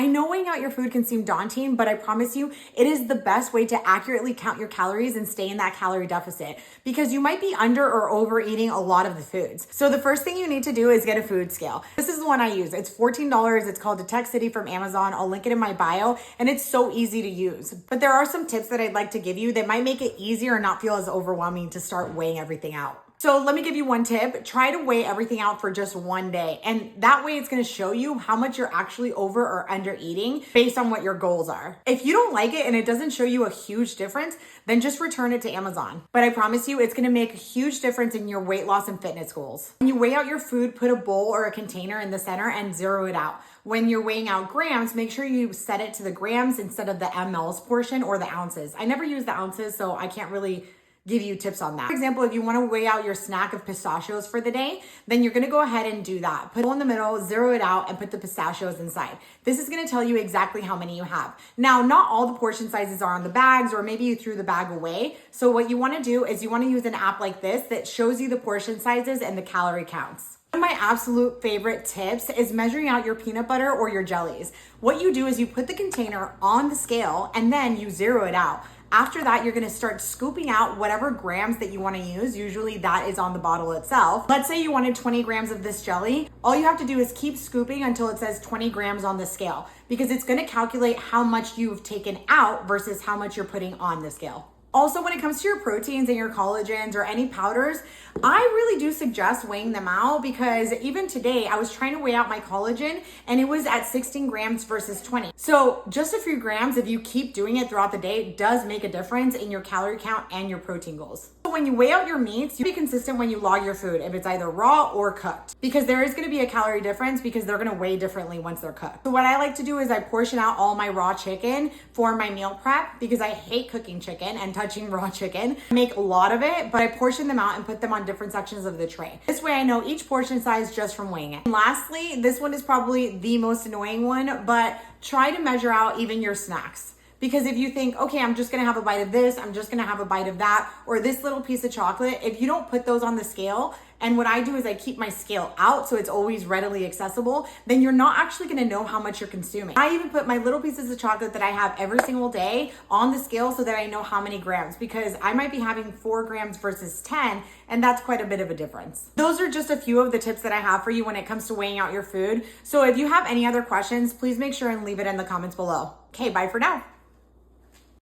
I know weighing out your food can seem daunting, but I promise you, it is the best way to accurately count your calories and stay in that calorie deficit because you might be under or overeating a lot of the foods. So the first thing you need to do is get a food scale. This is the one I use. It's $14. It's called Detect City from Amazon. I'll link it in my bio and it's so easy to use. But there are some tips that I'd like to give you that might make it easier and not feel as overwhelming to start weighing everything out. So let me give you one tip. Try to weigh everything out for just one day. And that way it's gonna show you how much you're actually over or under eating based on what your goals are. If you don't like it and it doesn't show you a huge difference, then just return it to Amazon. But I promise you, it's gonna make a huge difference in your weight loss and fitness goals. When you weigh out your food, put a bowl or a container in the center and zero it out. When you're weighing out grams, make sure you set it to the grams instead of the mLs portion or the ounces. I never use the ounces, so I can't really give you tips on that. For example, if you want to weigh out your snack of pistachios for the day, then you're going to go ahead and do that. Put it in the middle, zero it out, and put the pistachios inside. This is going to tell you exactly how many you have. Now, not all the portion sizes are on the bags, or maybe you threw the bag away. So what you want to do is you want to use an app like this that shows you the portion sizes and the calorie counts. One of my absolute favorite tips is measuring out your peanut butter or your jellies. What you do is you put the container on the scale and then you zero it out. After that, you're gonna start scooping out whatever grams that you wanna use. Usually that is on the bottle itself. Let's say you wanted 20 grams of this jelly. All you have to do is keep scooping until it says 20 grams on the scale because it's gonna calculate how much you've taken out versus how much you're putting on the scale. Also, when it comes to your proteins and your collagens or any powders, I really do suggest weighing them out because even today I was trying to weigh out my collagen and it was at 16 grams versus 20. So just a few grams, if you keep doing it throughout the day, does make a difference in your calorie count and your protein goals. So when you weigh out your meats, you be consistent when you log your food, if it's either raw or cooked, because there is gonna be a calorie difference because they're gonna weigh differently once they're cooked. So what I like to do is I portion out all my raw chicken for my meal prep because I hate cooking chicken and touching raw chicken. I make a lot of it, but I portion them out and put them on different sections of the tray. This way I know each portion size just from weighing it. And lastly, this one is probably the most annoying one, but try to measure out even your snacks. Because if you think, okay, I'm just gonna have a bite of this, I'm just gonna have a bite of that, or this little piece of chocolate, if you don't put those on the scale, and what I do is I keep my scale out so it's always readily accessible, then you're not actually gonna know how much you're consuming. I even put my little pieces of chocolate that I have every single day on the scale so that I know how many grams, because I might be having 4 grams versus 10, and that's quite a bit of a difference. Those are just a few of the tips that I have for you when it comes to weighing out your food. So if you have any other questions, please make sure and leave it in the comments below. Okay, bye for now.